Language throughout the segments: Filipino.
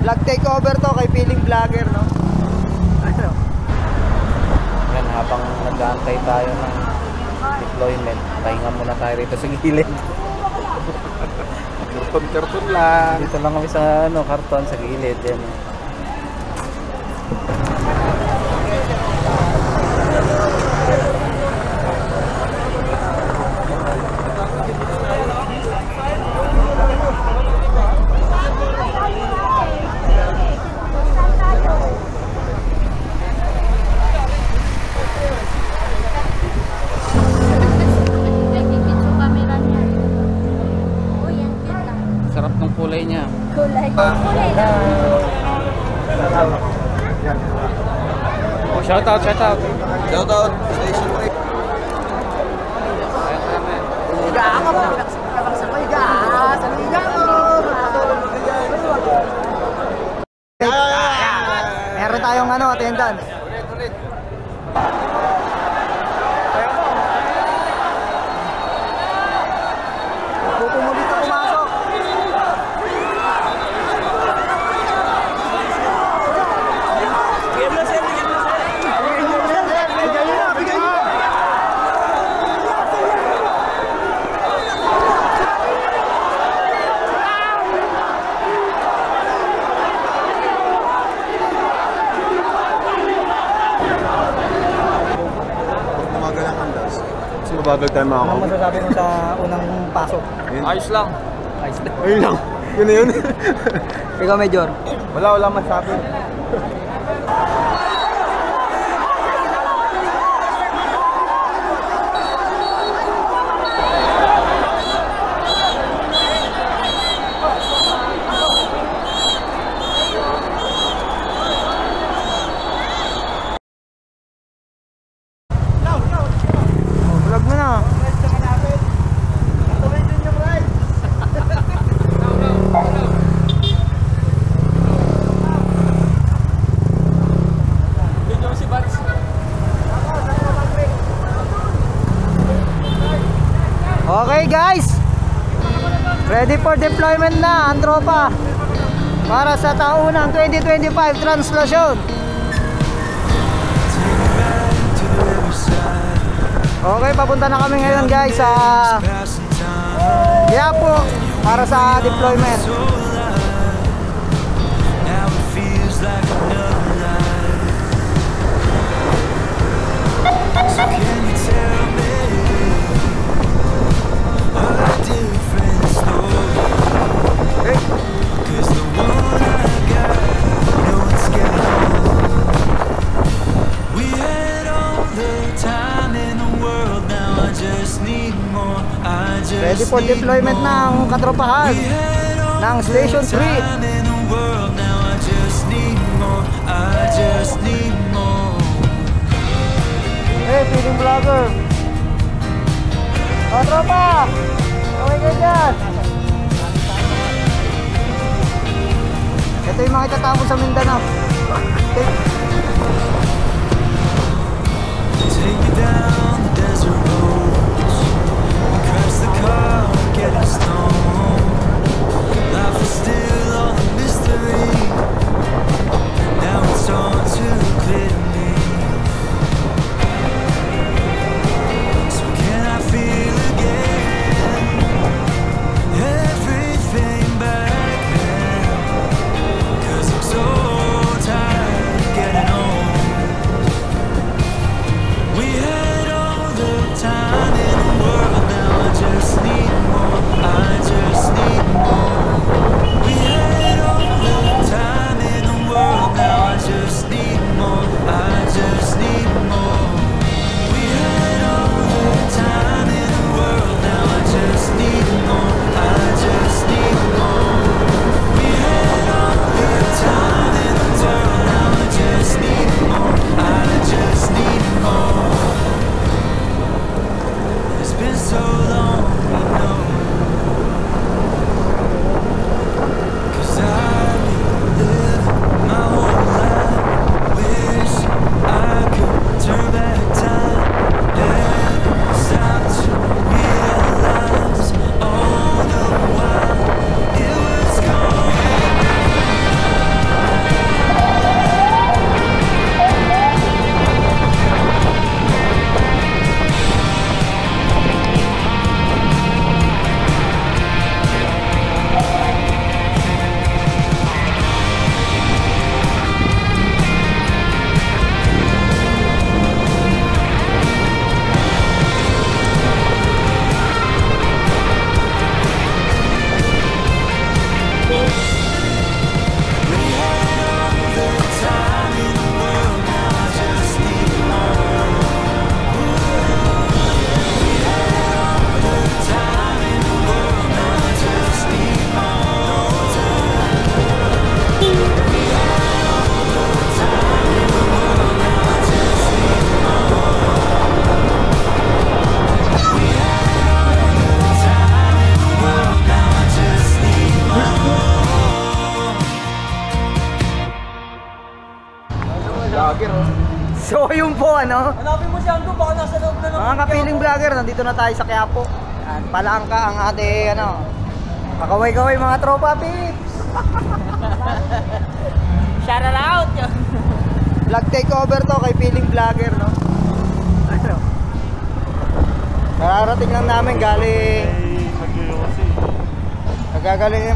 Vlog takeover to kay Piling Vlogger, no? Ano? Yan, habang nag-aantay tayo ng deployment, pahinga muna tayo rito sa gilid. Karton lang. Dito lang kami sa ano, karton sa gilid. Yan. Sarap ng kulay niya. Kulay. Oh, shout out, shout out. Shout out. Station break. Higa ka mo. Pinaksa ko, higa. Saan higa mo? Meron tayong ano, attendance. Ulit. Pumulit na pumasok. Mabagal tayo mga Ano masasabi mo sa unang pasok? Ayos lang. Ayos na. Ayun lang. Yun na yun. Ikaw, Major. Wala masabi. Vlog mo na. Okay guys, ready for deployment na ang tropa para sa taunang 2025 translasyon. Okay, papunta na kami ngayon guys sa Quiapo para sa deployment. Ready for deployment ng katropahan ng Station 3. Hey, Piling Vlogger. O, tropa! Okay ka dyan. Ito yung mga itatapon sa Mindanao. Take me down the desert roads, crash the car, get us home. Life is still all a mystery. Now it's all too clear to me. So can I feel again everything back then? 'Cause I'm so tired of getting old. We had all the time in the world, now I just need more. I just So yun po ano. Hanapin mo siya doon, baka nasa loob na lang. Mga kapiling vlogger, nandito na tayo sa Quiapo. Yan, Palangka ang ate ano. Pakaway-kaway mga tropa pips. Shout out! Vlog takeover to kay piling vlogger no. Ano? Kararating lang namin galing Nagagaling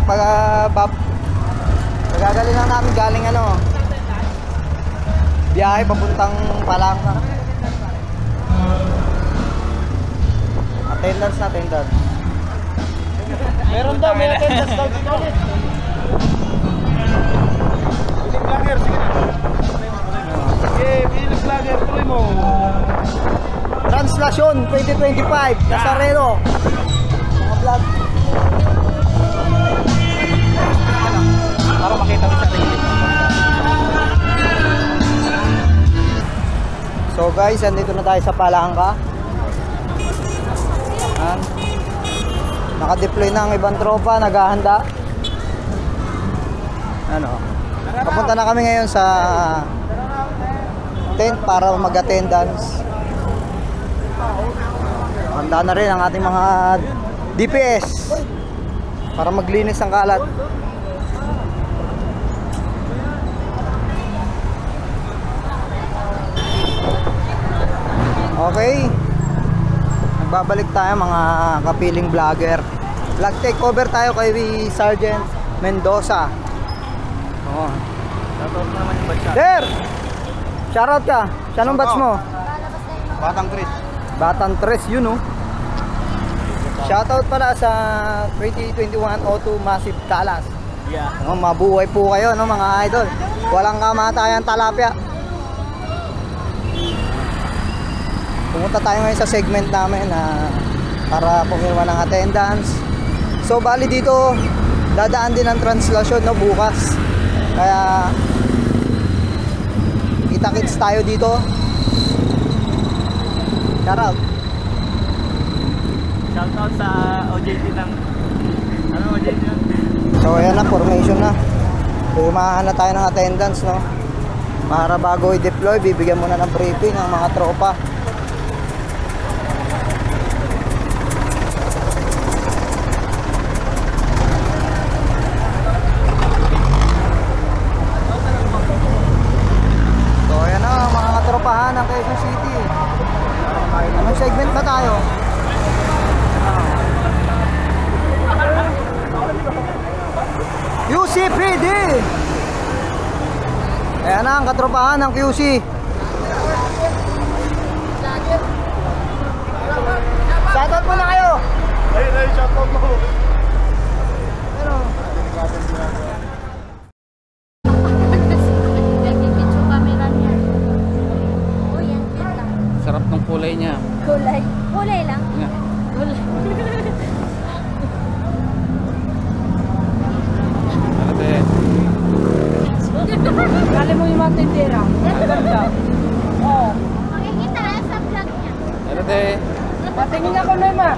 lang namin galing ano biyahe papuntang Palangka. Attendance. Meron daw, may attendance daw dito. Piling vlogger, sige na. Sige, piling vlogger, tuloy mo. Translasyon 2025 Nazareno. Mga vlog. Para makita mo sa tingin. So guys, andito na tayo sa Palangka. Yan. Naka-deploy na ang ibang tropa, naghahanda. Ano? Papunta na kami ngayon sa tent para mag-attendance. Handa na rin ang ating mga DPS para maglinis ng kalat. Okay. Nagbabalik tayo mga kapiling vlogger. Vlog takeover tayo kay Sergeant Mendoza. Oh. Shoutout naman yung batch. Sir! Shoutout ka. Siya batch mo? Batang Chris. Batang 3 yun oh. Shoutout pala sa 2021 O2 Massive Talas. Yeah. No, mabuhay po kayo no mga idol. Walang kamatayan talapia. Pumunta tayo ngayon sa segment namin na para pumirma ng attendance. So bali dito dadaan din ang translasyon no bukas. Kaya kita-kits tayo dito. Shout out. Shout out sa OJT ng OJT yun? So ayan na, formation na. Pumahan na tayo ng attendance no. Para bago i-deploy, bibigyan muna ng briefing ang mga tropa. So ayan na, mga katropahan ng Quezon City. Anong segment ba tayo? QCPD. Ayan na ang katropahan ng QC. Shoutout muna kayo. Ayun, shoutout mo. Sarap ng kulay niya. Kulay lang. Yeah. Ate, Kali mo yung mga tindera. Ganda. Oo. Makikita na sa vlog niya. ate. Patingin ako na ma.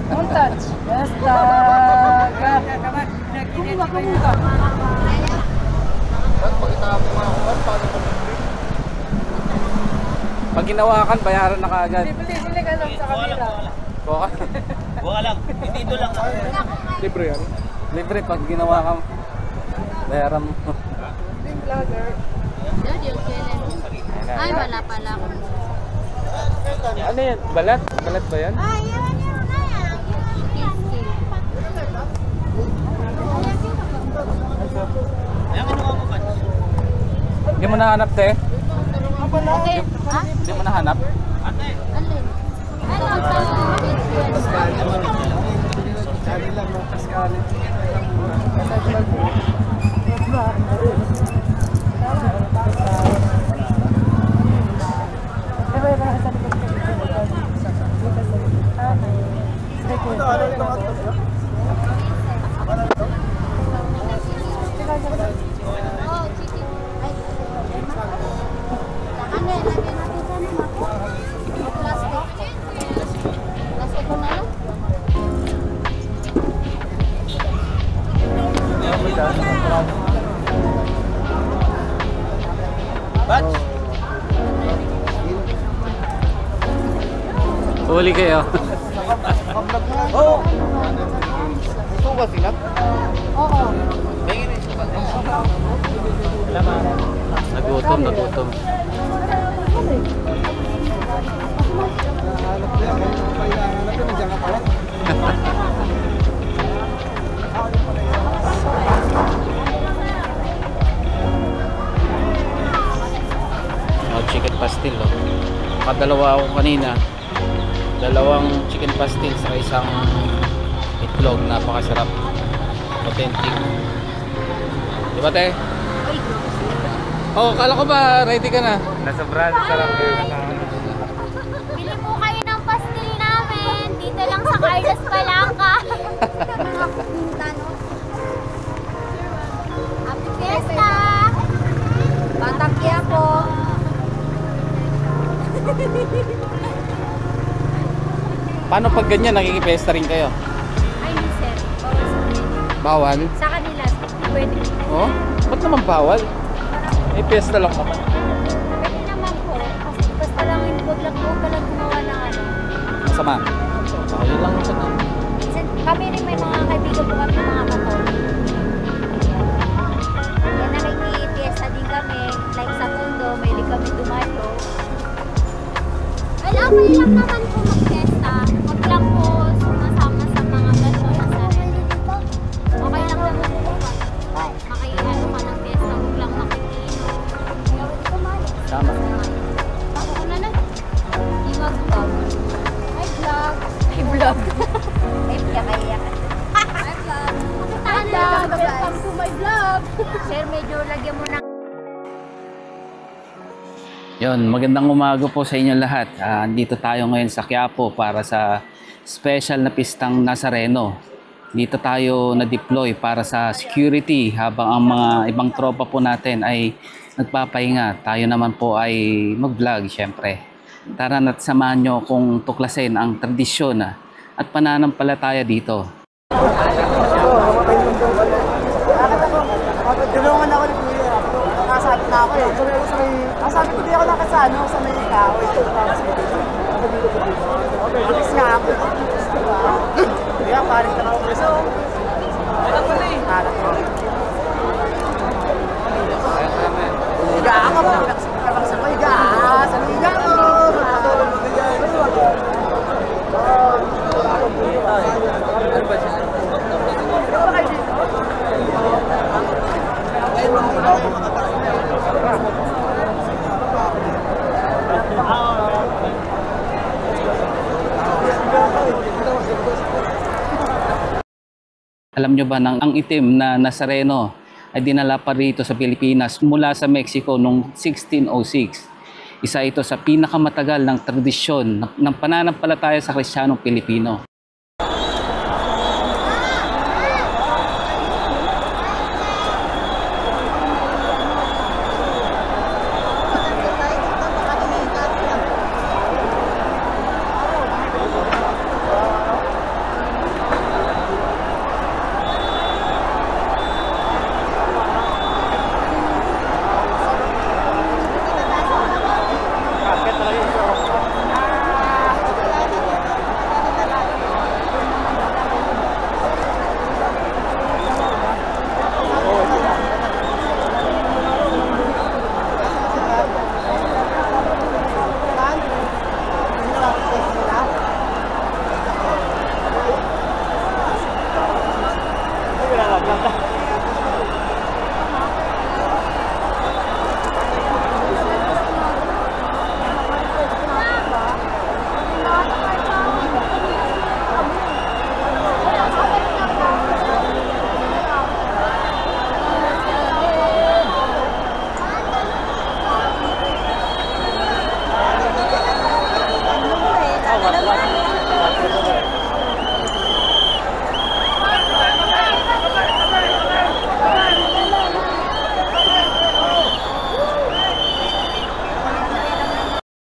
Don't touch. Basta. Kumuha. Pag ginawakan, bayaran na kaagad. Bili ka lang sa kabila. Buka. Buka lang, hindi ito lang. Libre yan. Libre pag ginawakan. Bayaran mo. Vlogger. Daddy, okay lang. Ay, wala pala ako. Ano yan? Balat? Balat ba yan? Ay, yan. Hindi mo nahanap, te? Okay. Ha? Hindi mo nahanap? Alin? Ay, lang sa Oh, chicken. Ay, ano, lagyan natin sa mga plastic. Plastic ko na lang. Batch? Huli kayo. Oo. Ito ba sinap? Oo. Nagutom, nagutom. Oh, chicken pastil, oh. Kadalawa ako kanina. Dalawang chicken pastil sa isang itlog, napakasarap. Authentic. Di ba, te? Oh, kala ko ba ready ka na? Nasa brand, sarap kayo kasama. Bili po kayo ng pastil namin. Dito lang sa Carlos Palanca. Happy Fiesta! Batangkya po. Paano pag ganyan, nakikipesta rin kayo? Ay, hindi sir. Bawal sa kanila. Bawal? Sa kanila, pwede. Oh? Ba't naman bawal? May pesta lang naman. Pwede naman po. Basta lang yung huwag lang gumawa ng ano. Masama. Ayun lang naman. Ah. Kami rin may mga kaibigan po kami mga motor. Yan nakikipiesta din kami. Like sa Tondo, may kami dumayo. Well, okay lang naman po mag-fiesta. Huwag lang po sumasama sa mga gano'n sa okay lang naman po. Makiano ka ng fiesta, huwag lang makikiino. Tama. Ako na na. Di mag-vlog. Hi vlog. Hi vlog. Ay, kaya. Hi vlog. Kapitaan na lang. Welcome to my vlog. Sir, medyo lagyan mo ng Yon, magandang umaga po sa inyo lahat. Andito tayo ngayon sa Quiapo para sa special na pistang Nazareno. Dito tayo na-deploy para sa security habang ang mga ibang tropa po natin ay nagpapahinga. Tayo naman po ay mag-vlog syempre. Tara na't samahan nyo kung tuklasin ang tradisyon at pananampalataya dito. Tulungan ako ni Kuya. Nakasabi na ako eh. Sabi ko di ako nakasano sa may kahoy. Alis nga ako. Kaya paring na ako. So, wala pala eh. Higa ako ba? Sa ko higa. Sa higa ko. Alam nyo ba nang ang itim na Nazareno ay dinala pa rito sa Pilipinas mula sa Mexico noong 1606. Isa ito sa pinakamatagal ng tradisyon ng pananampalataya sa Kristiyanong Pilipino.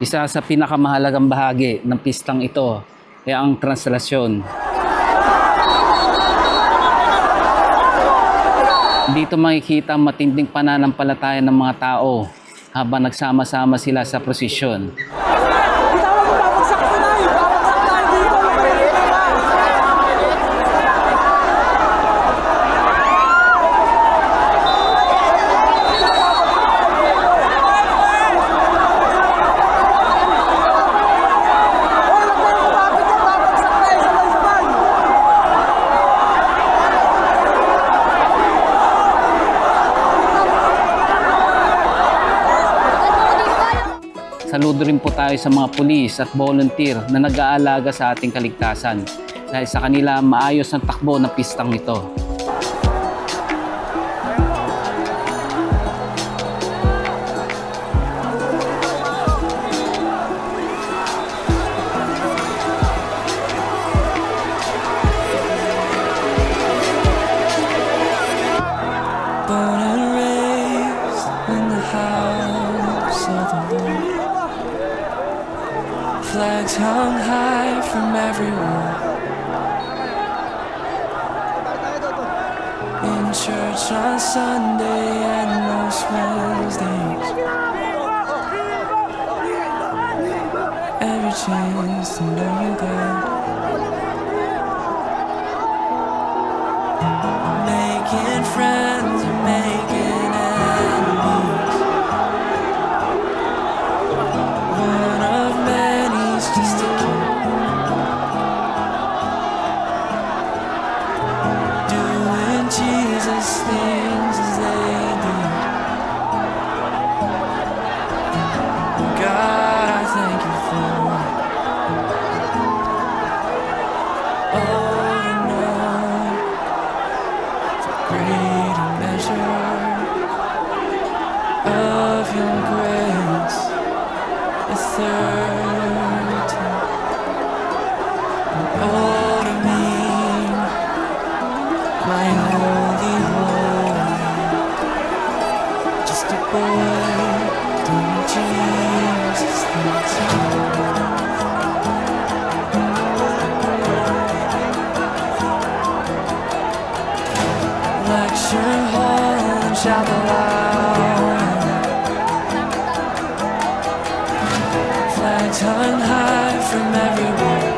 Isa sa pinakamahalagang bahagi ng pistang ito ay ang translasyon. Dito makikita ang matinding pananampalataya ng mga tao habang nagsama-sama sila sa prosesyon. saludo rin po tayo sa mga pulis at volunteer na nag-aalaga sa ating kaligtasan. Dahil sa kanila, maayos ang takbo ng pistang ito. Born and raised in the house of the Lord. Flags hung high from everywhere. In church on Sunday and most Wednesdays. Every chance to know you, God. Making friends or making enemies. One of many's just a kid. Doing Jesus things as they do. God, I thank you for all to know the greater measure of your grace, authority, and all to mean my holy, just a boy doing Jesus things. Lecture hall and chapel hour. Flags hung high from everywhere.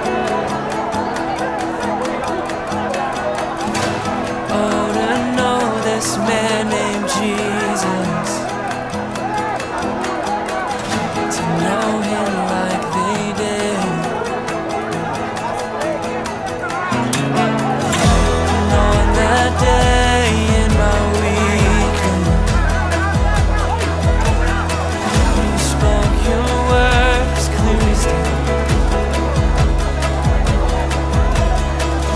Oh, to know this man named Jesus, to know him like they did. And on that day in my weekend, you spoke your words clear as day.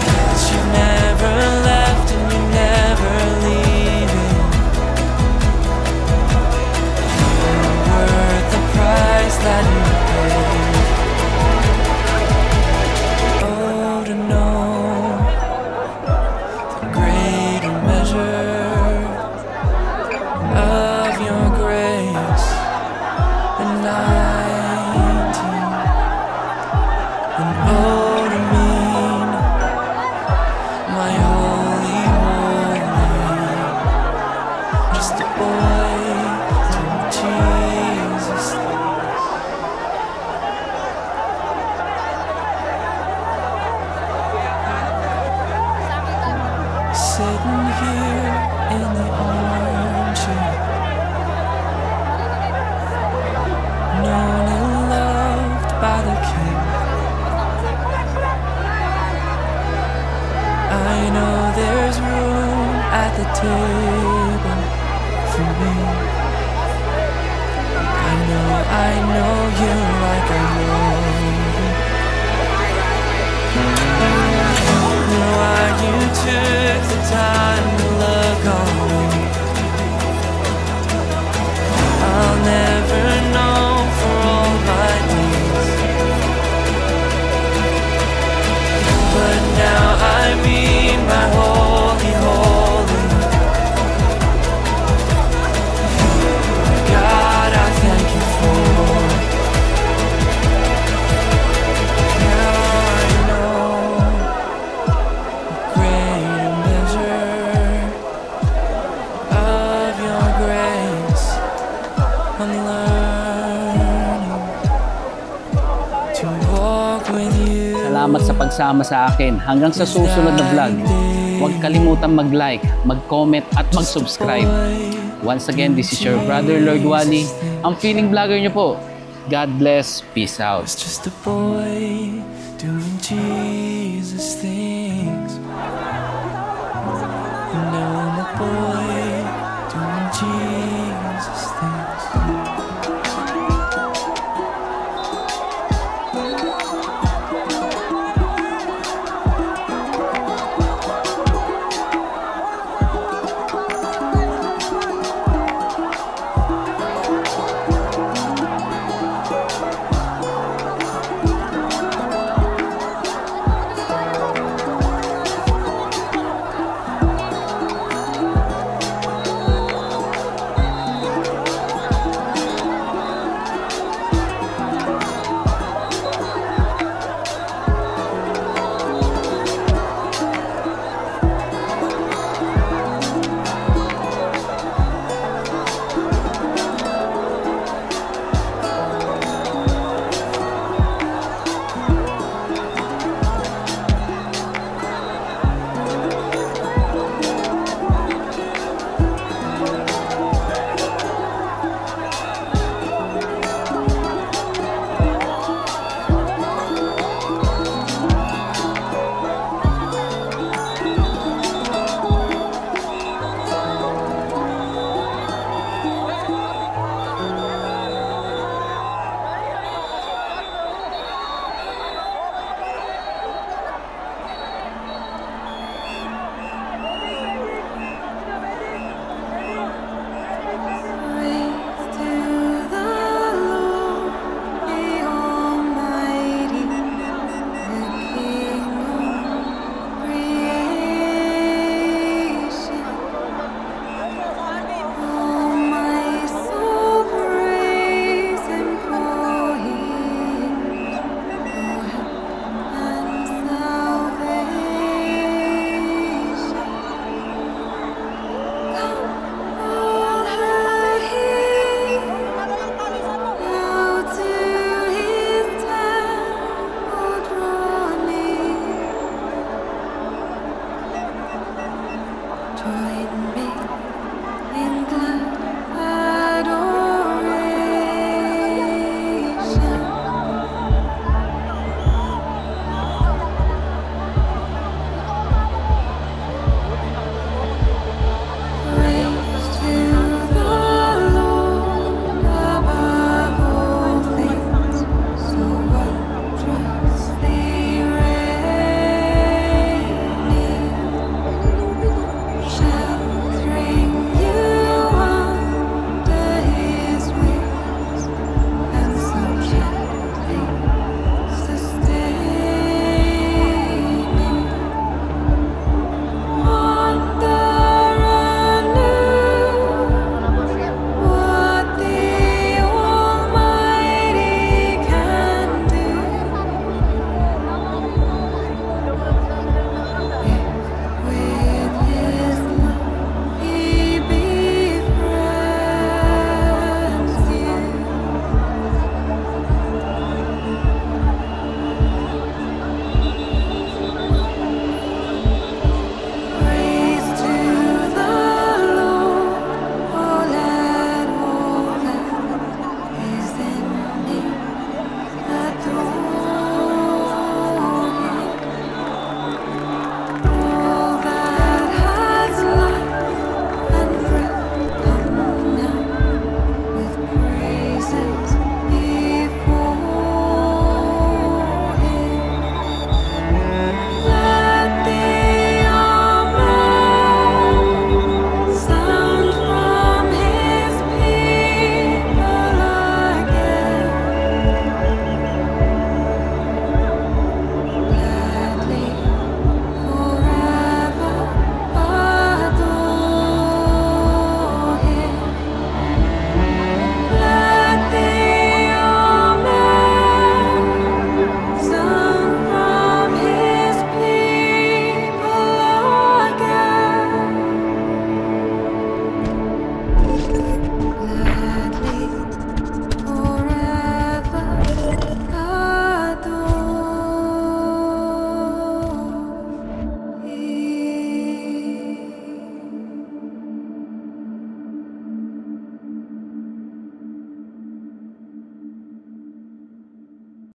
That you've never left and you're never leaving. You're worth the price that you paid. Oh, to know the greater measure of your grace, anointing, and oh, to mean my holy, just a boy doing Jesus things. Sitting here in the armchair, known and loved by the King. I know there's room at the table for me. I know you like I know you. Why you took the time to look on me, I'll never know for all my days. But now I mean my holy, holy God, I thank you for. Now I know greater measure of your grace. I'm learning to walk with you. Salamat sa pagsama sa akin. Hanggang sa susunod na vlog. Huwag kalimutan mag-like, mag-comment at mag-subscribe. Once again, this is your brother Lord Wally. Ang feeling vlogger nyo po. God bless. Peace out. was just a boy doing Jesus things. And now I'm a boy doing Jesus things. for